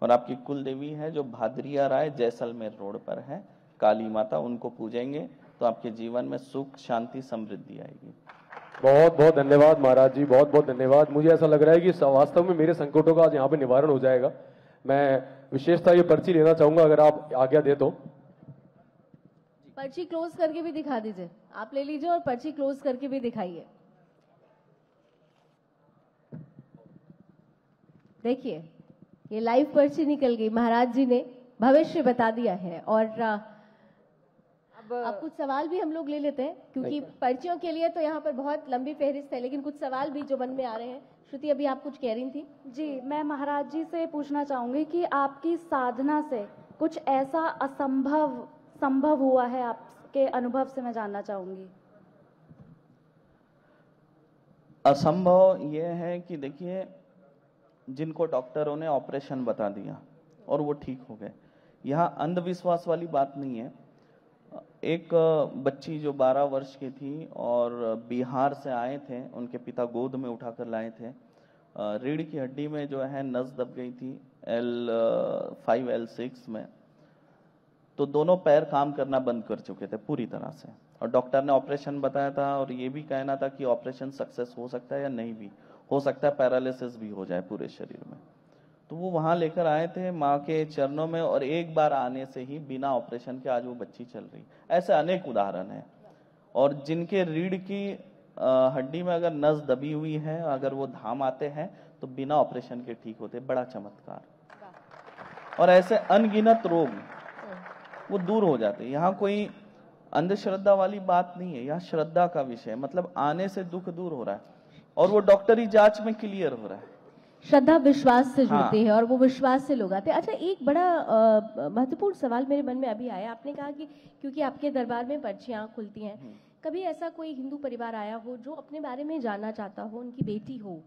और आपकी कुल देवी है जो भादरिया राय जैसलमेर रोड पर है, काली माता, उनको पूजेंगे तो आपके जीवन में सुख शांति समृद्धि आएगी। बहुत बहुत धन्यवाद महाराज जी, बहुत बहुत धन्यवाद। मुझे ऐसा लग रहा है कि वास्तव में मेरे संकटों का आज यहाँ पे निवारण हो जाएगा। मैं विशेषता ये पर्ची लेना चाहूंगा, अगर आप आज्ञा दे तो। पर्ची क्लोज करके भी दिखा दीजिए, आप ले लीजिए और पर्ची क्लोज करके भी दिखाइए। देखिए ये लाइव पर्ची निकल गई, महाराज जी ने भविष्य बता दिया है। और अब कुछ सवाल भी हम लोग ले लेते हैं, क्योंकि पर्चियों के लिए तो यहाँ पर बहुत लंबी फहरिस्त है, लेकिन कुछ सवाल भी जो मन में आ रहे हैं। श्रुति, अभी आप कुछ कह रही थी। जी, मैं महाराज जी से पूछना चाहूंगी कि आपकी साधना से कुछ ऐसा संभव हुआ है, आपके अनुभव से मैं जानना चाहूंगी। असंभव यह है कि देखिए, जिनको डॉक्टरों ने ऑपरेशन बता दिया और वो ठीक हो गए, यहाँ अंधविश्वास वाली बात नहीं है। एक बच्ची जो 12 वर्ष की थी और बिहार से आए थे, उनके पिता गोद में उठाकर लाए थे। रीढ़ की हड्डी में जो है नस दब गई थी L5 L6 में, तो दोनों पैर काम करना बंद कर चुके थे पूरी तरह से, और डॉक्टर ने ऑपरेशन बताया था और ये भी कहना था कि ऑपरेशन सक्सेस हो सकता है या नहीं भी हो सकता है, पैरालिसिस भी हो जाए पूरे शरीर में। तो वो वहां लेकर आए थे माँ के चरणों में, और एक बार आने से ही बिना ऑपरेशन के आज वो बच्ची चल रही। ऐसे अनेक उदाहरण हैं, और जिनके रीढ़ की हड्डी में अगर नस दबी हुई है, अगर वो धाम आते हैं तो बिना ऑपरेशन के ठीक होते। बड़ा चमत्कार। और ऐसे अनगिनत रोग वो दूर हो जाते हैं। यहाँ कोई अंधश्रद्धा वाली बात नहीं है, यहाँ श्रद्धा का विषय है। मतलब आने से दुख दूर हो रहा है और वो डॉक्टरी जांच में क्लियर हो रहा है। श्रद्धा विश्वास से जुड़ती है और वो विश्वास से लोग आते हैं। अच्छा, एक बड़ा महत्वपूर्ण सवाल मेरे मन में अभी आया। आपने कहा कि क्योंकि आपके दरबार में पर्चियां खुलती हैं, कभी ऐसा कोई हिंदू परिवार आया हो जो अपने बारे में जानना चाहता हो, उनकी बेटी हो,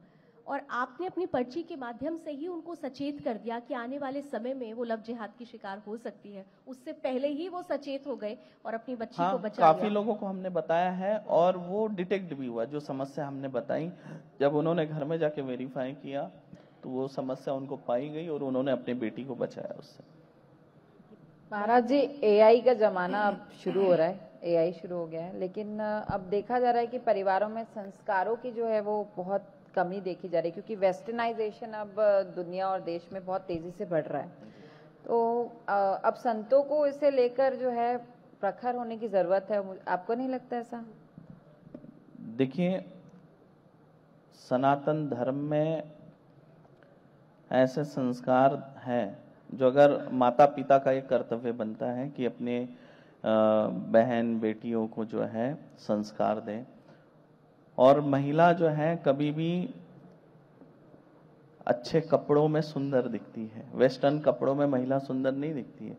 और आपने अपनी पर्ची के माध्यम से ही उनको सचेत कर दिया कि आने वाले समय में वो लव जिहाद की शिकार हो सकती है, उससे पहले ही वो सचेत हो गए और अपनी बच्ची को बचा काफी लोगों को हमने बताया है और वो डिटेक्ट भी हुआ। जो समस्या हमने बताई, जब उन्होंने घर में जाके वेरीफाई किया तो वो समस्या उनको पाई गई और उन्होंने अपनी बेटी को बचाया उससे। महाराज जी, एआई का जमाना अब शुरू हो रहा है, एआई शुरू हो गया है, लेकिन अब देखा जा रहा है कि परिवारों में संस्कारों की जो है वो बहुत कमी देखी जा रही है, क्योंकि वेस्टर्नाइजेशन अब दुनिया और देश में बहुत तेजी से बढ़ रहा है। तो अब संतों को इसे लेकर जो है प्रखर होने की जरूरत है। आपको नहीं लगता ऐसा? देखिए, सनातन धर्म में ऐसे संस्कार हैं जो अगर माता पिता का ये कर्तव्य बनता है कि अपने बहन बेटियों को जो है संस्कार दें। और महिला जो है कभी भी अच्छे कपड़ों में सुंदर दिखती है, वेस्टर्न कपड़ों में महिला सुंदर नहीं दिखती है।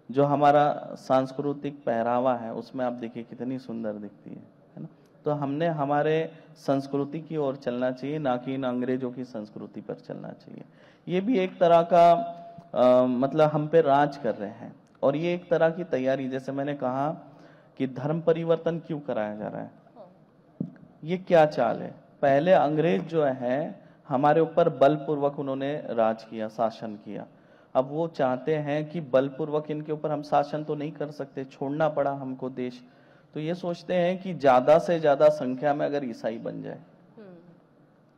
जो हमारा सांस्कृतिक पहरावा है उसमें आप देखिए कितनी सुंदर दिखती है ना। तो हमने हमारे संस्कृति की ओर चलना चाहिए, ना कि इन अंग्रेजों की संस्कृति पर चलना चाहिए। ये भी एक तरह का मतलब हम पे राज कर रहे हैं, और ये एक तरह की तैयारी, जैसे मैंने कहा कि धर्म परिवर्तन क्यों कराया जा रहा है, ये क्या चाल है। पहले अंग्रेज जो है हमारे ऊपर बलपूर्वक उन्होंने राज किया, शासन किया। अब वो चाहते हैं कि बलपूर्वक इनके ऊपर हम शासन तो नहीं कर सकते, छोड़ना पड़ा हमको देश। तो ये सोचते हैं कि ज्यादा से ज्यादा संख्या में अगर ईसाई बन जाए,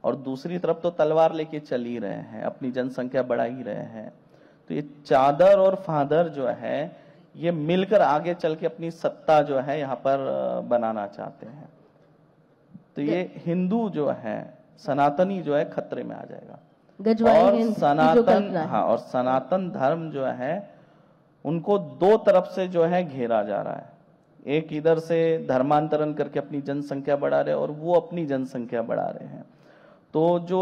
और दूसरी तरफ तो तलवार लेके चल ही रहे हैं, अपनी जनसंख्या बढ़ा ही रहे हैं। तो ये चादर और फादर जो है ये मिलकर आगे चल के अपनी सत्ता जो है यहाँ पर बनाना चाहते हैं। तो ये हिंदू जो है, सनातनी जो है खतरे में आ जाएगा। और सनातन, हाँ, और सनातन धर्म जो है उनको दो तरफ से जो है घेरा जा रहा है। एक इधर से धर्मांतरण करके अपनी जनसंख्या बढ़ा रहे हैं और वो अपनी जनसंख्या बढ़ा रहे हैं। तो जो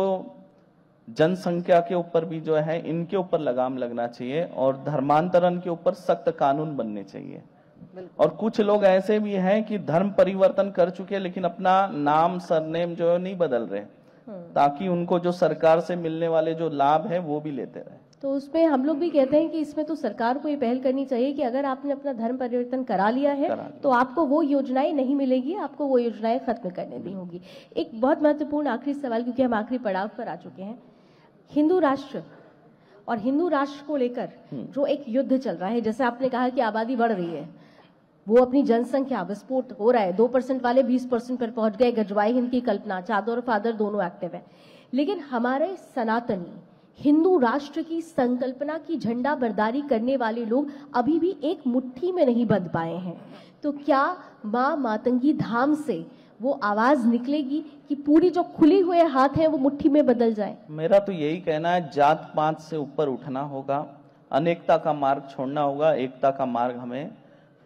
जनसंख्या के ऊपर भी जो है इनके ऊपर लगाम लगना चाहिए और धर्मांतरण के ऊपर सख्त कानून बनने चाहिए। और कुछ लोग ऐसे भी हैं कि धर्म परिवर्तन कर चुके हैं लेकिन अपना नाम सरनेम जो है नहीं बदल रहे, ताकि उनको जो सरकार से मिलने वाले जो लाभ है वो भी लेते रहे। तो उसमें हम लोग भी कहते हैं कि इसमें तो सरकार को ये पहल करनी चाहिए कि अगर आपने अपना धर्म परिवर्तन करा लिया है तो आपको वो योजनाएं नहीं मिलेगी, आपको वो योजनाएं खत्म करने दी होगी। एक बहुत महत्वपूर्ण आखिरी सवाल, क्योंकि हम आखिरी पड़ाव पर आ चुके हैं। हिंदू राष्ट्र और हिंदू राष्ट्र को लेकर जो एक युद्ध चल रहा है, जैसे आपने कहा कि आबादी बढ़ रही है, वो अपनी जनसंख्या विस्फोट हो रहा है, 2% वाले 20% पर पहुंच गए। गजवाई हिंद की कल्पना, चादर और फादर दोनों एक्टिव है, लेकिन हमारे सनातनी हिंदू राष्ट्र की संकल्पना की झंडा बरदारी करने वाले लोग अभी भी एक मुट्ठी में नहीं बंध पाए हैं। तो क्या मां मातंगी धाम से वो आवाज निकलेगी कि पूरी जो खुली हुए हाथ हैं वो मुट्ठी में बदल जाए? मेरा तो यही कहना है, जात पात से ऊपर उठना होगा, अनेकता का मार्ग छोड़ना होगा, एकता का मार्ग हमें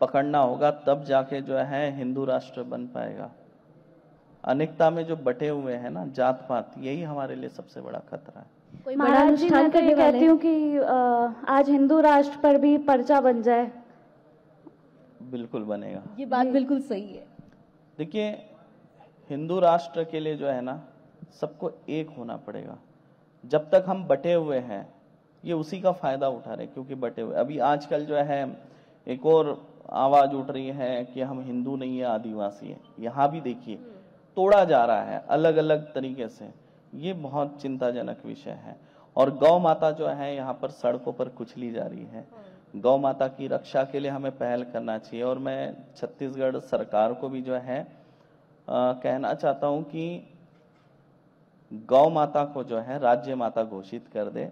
पकड़ना होगा, तब जाके जो है हिंदू राष्ट्र बन पाएगा। अनेकता में जो बटे हुए हैं ना जात पात, यही हमारे लिए सबसे बड़ा खतरा है। महाराज जी, मैं तो ये कहती हूँ कि आज हिंदू राष्ट्र पर भी पर्चा बन जाए। बिल्कुल बनेगा, ये बात बिल्कुल सही है। देखिए, हिंदू राष्ट्र के लिए जो है ना सबको एक होना पड़ेगा। जब तक हम बटे हुए हैं, ये उसी का फायदा उठा रहे क्योंकि बटे हुए। अभी आजकल जो है एक और आवाज उठ रही है कि हम हिंदू नहीं है, आदिवासी है, यहाँ भी देखिए तोड़ा जा रहा है अलग अलग तरीके से। ये बहुत चिंताजनक विषय है। और गौ माता जो है यहाँ पर सड़कों पर कुचली जा रही है। गौ माता की रक्षा के लिए हमें पहल करना चाहिए। और मैं छत्तीसगढ़ सरकार को भी जो है कहना चाहता हूँ कि गौ माता को जो है राज्य माता घोषित कर दे।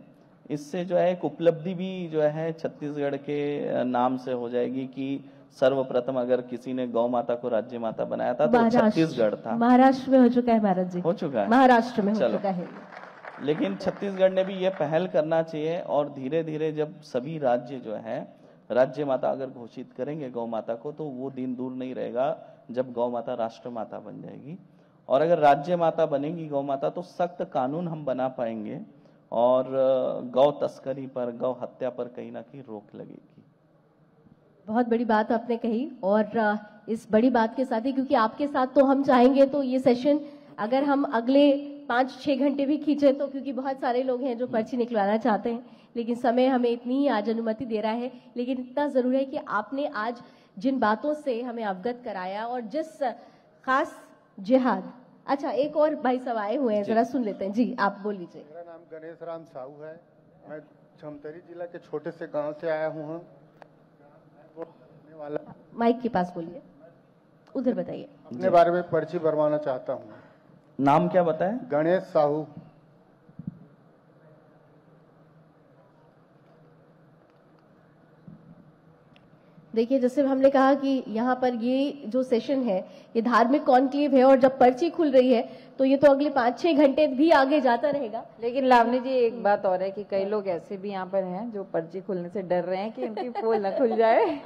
इससे जो है एक उपलब्धि भी जो है छत्तीसगढ़ के नाम से हो जाएगी कि सर्वप्रथम अगर किसी ने गौ माता को राज्य माता बनाया था तो छत्तीसगढ़ था। महाराष्ट्र में हो चुका है भारत जी, हो चुका है, महाराष्ट्र में हो चुका है। लेकिन छत्तीसगढ़ ने भी ये पहल करना चाहिए। और धीरे धीरे जब सभी राज्य जो है राज्य माता अगर घोषित करेंगे गौ माता को, तो वो दिन दूर नहीं रहेगा जब गौ माता राष्ट्र माता बन जाएगी। और अगर राज्य माता बनेगी गौ माता तो सख्त कानून हम बना पाएंगे और गौ तस्करी पर, गौ हत्या पर कहीं ना कहीं रोक लगेगी। बहुत बड़ी बात आपने कही। और इस बड़ी बात के साथ ही, क्योंकि आपके साथ तो हम चाहेंगे तो ये सेशन अगर हम अगले 5-6 घंटे भी खींचे तो, क्योंकि बहुत सारे लोग हैं जो पर्ची निकलवाना चाहते हैं, लेकिन समय हमें इतनी ही आज अनुमति दे रहा है। लेकिन इतना जरूर है कि आपने आज जिन बातों से हमें अवगत कराया और जिस खास जिहाद। अच्छा, एक और भाई सब आए हुए हैं, जरा सुन लेते हैं। जी, आप बोल लीजिए। मेरा नाम गणेश राम साहू है। मैं छमतरी जिला के छोटे से गांव से आया हूँ। माइक के पास बोलिए, उधर बताइए। अपने बारे में पर्ची भरवाना चाहता हूँ। नाम क्या बताएं? गणेश साहू। देखिए, जैसे हमने कहा कि यहाँ पर ये जो सेशन है ये धार्मिक कॉन्क्लेव है, और जब पर्ची खुल रही है तो ये तो अगले 5-6 घंटे भी आगे जाता रहेगा। लेकिन लावनी जी, एक बात और है कि कई लोग ऐसे भी यहाँ पर हैं जो पर्ची खुलने से डर रहे हैं कि उनकी पोल न खुल जाए।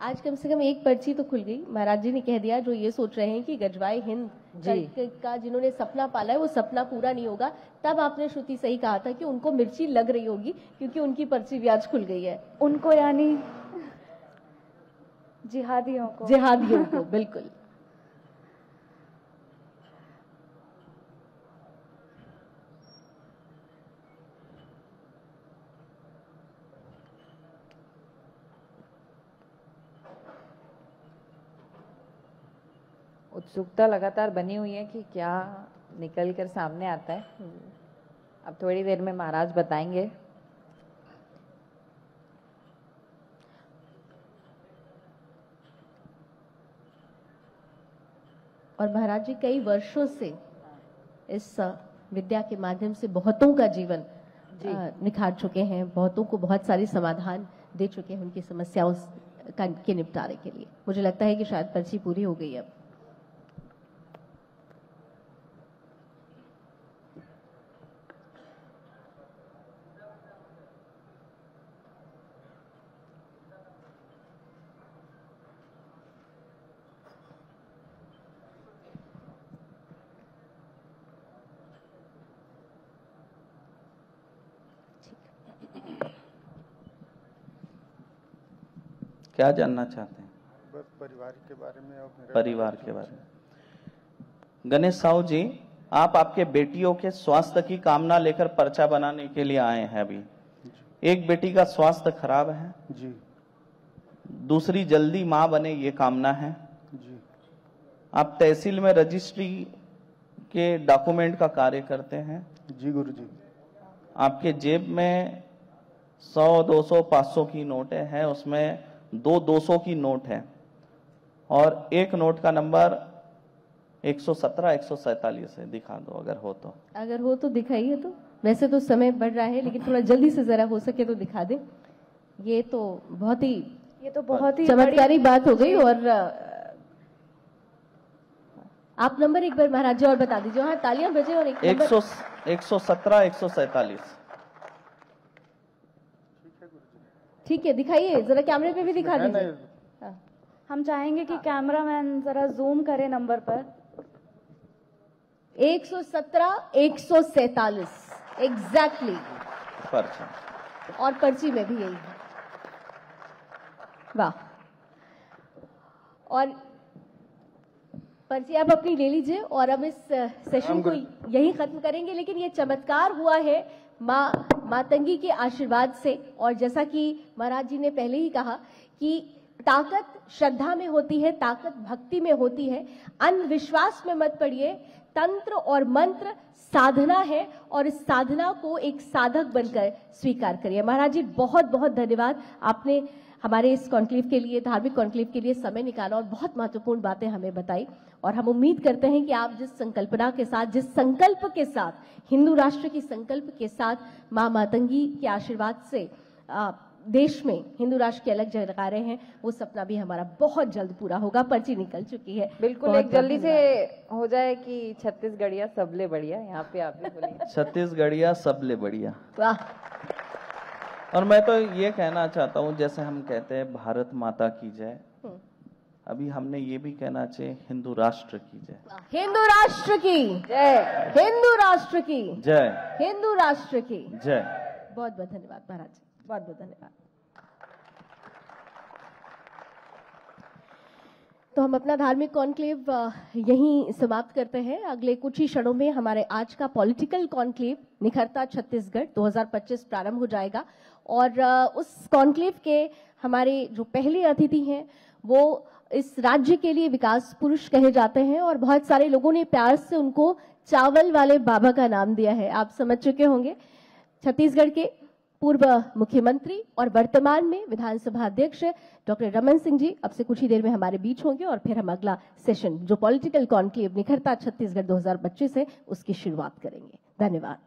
आज कम से कम एक पर्ची तो खुल गई। महाराज जी ने कह दिया, जो ये सोच रहे हैं कि गजवाए हिंद का जिन्होंने सपना पाला है वो सपना पूरा नहीं होगा। तब आपने श्रुति सही कहा था कि उनको मिर्ची लग रही होगी, क्योंकि उनकी पर्ची भी आज खुल गई है। उनको यानी जिहादियों को बिल्कुल। उत्सुकता लगातार बनी हुई है कि क्या निकल कर सामने आता है। अब थोड़ी देर में महाराज बताएंगे। और महाराज जी कई वर्षों से इस विद्या के माध्यम से बहुतों का जीवन निखार चुके हैं, बहुतों को बहुत सारे समाधान दे चुके हैं उनकी समस्याओं के निपटारे के लिए। मुझे लगता है कि शायद पर्ची पूरी हो गई अब। क्या जानना चाहते हैं? बस परिवार के बारे में और मेरे परिवार के बारे में। गणेश साहू जी, आप आपके बेटियों के स्वास्थ्य की कामना लेकर पर्चा बनाने के लिए आए हैं। अभी एक बेटी का स्वास्थ्य खराब है जी, दूसरी जल्दी मां बने ये कामना है जी। आप तहसील में रजिस्ट्री के डॉक्यूमेंट का कार्य करते हैं जी गुरुजी। आपके जेब में 100, 200, 500 की नोटें हैं, उसमें 200 की नोट है और एक नोट का नंबर 117, 147 है। दिखा दो अगर हो तो। अगर हो तो दिखाइए। तो वैसे तो समय बढ़ रहा है, लेकिन थोड़ा जल्दी से जरा हो सके तो दिखा दे। ये तो बहुत ही चमत्कारी बात हो गई। और आप नंबर एक बार महाराज जी और बता दीजिए। हाँ, तालियां बजे। और 117, 147। ठीक है, दिखाइए जरा, कैमरे पे भी दिखा दीजिए। हाँ। हम चाहेंगे कि कैमरामैन जरा जूम करे नंबर पर। 117, 147 एग्जैक्टली। पर्चा और पर्ची में भी यही है। वाह। और पर्ची आप अपनी ले लीजिए और अब इस सेशन को यही खत्म करेंगे। लेकिन ये चमत्कार हुआ है माँ मातंगी के आशीर्वाद से, और जैसा कि महाराज जी ने पहले ही कहा कि ताकत श्रद्धा में होती है, ताकत भक्ति में होती है, अंधविश्वास में मत पड़िए। तंत्र और मंत्र साधना है और इस साधना को एक साधक बनकर स्वीकार करिए। महाराज जी बहुत बहुत धन्यवाद, आपने हमारे इस कॉन्क्लेव के लिए, धार्मिक कॉन्क्लेव के लिए समय निकाला और बहुत महत्वपूर्ण बातें हमें बताई। और हम उम्मीद करते हैं कि आप जिस संकल्पना के साथ, जिस संकल्प के साथ, हिंदू राष्ट्र की संकल्प के साथ मां मातंगी के आशीर्वाद से देश में हिंदू राष्ट्र की अलग जगा रहे हैं, वो सपना भी हमारा बहुत जल्द पूरा होगा। पर्ची निकल चुकी है, बिल्कुल एक जल्दी से हो जाए कि छत्तीसगढ़िया सबले बढ़िया। यहाँ पे आप भी बोलिए छत्तीसगढ़िया सबले बढ़िया। वाह। और मैं तो ये कहना चाहता हूँ, जैसे हम कहते हैं भारत माता की जय, अभी हमने ये भी कहना चाहिए हिंदू राष्ट्र की जय। हिंदू राष्ट्र की जय, हिंदू राष्ट्र की जय, हिंदू राष्ट्र की जय। बहुत बहुत धन्यवाद महाराज, बहुत बहुत धन्यवाद। तो हम अपना धार्मिक कॉन्क्लेव यहीं समाप्त करते हैं। अगले कुछ ही क्षणों में हमारे आज का पॉलिटिकल कॉन्क्लेव निखरता छत्तीसगढ़ 2025 प्रारंभ हो जाएगा। और उस कॉन्क्लेव के हमारे जो पहले अतिथि हैं वो इस राज्य के लिए विकास पुरुष कहे जाते हैं, और बहुत सारे लोगों ने प्यार से उनको चावल वाले बाबा का नाम दिया है। आप समझ चुके होंगे। छत्तीसगढ़ के पूर्व मुख्यमंत्री और वर्तमान में विधानसभा अध्यक्ष डॉक्टर रमन सिंह जी अब से कुछ ही देर में हमारे बीच होंगे, और फिर हम अगला सेशन जो पॉलिटिकल कॉन्क्लेव निखरता छत्तीसगढ़ 2025 है उसकी शुरुआत करेंगे। धन्यवाद।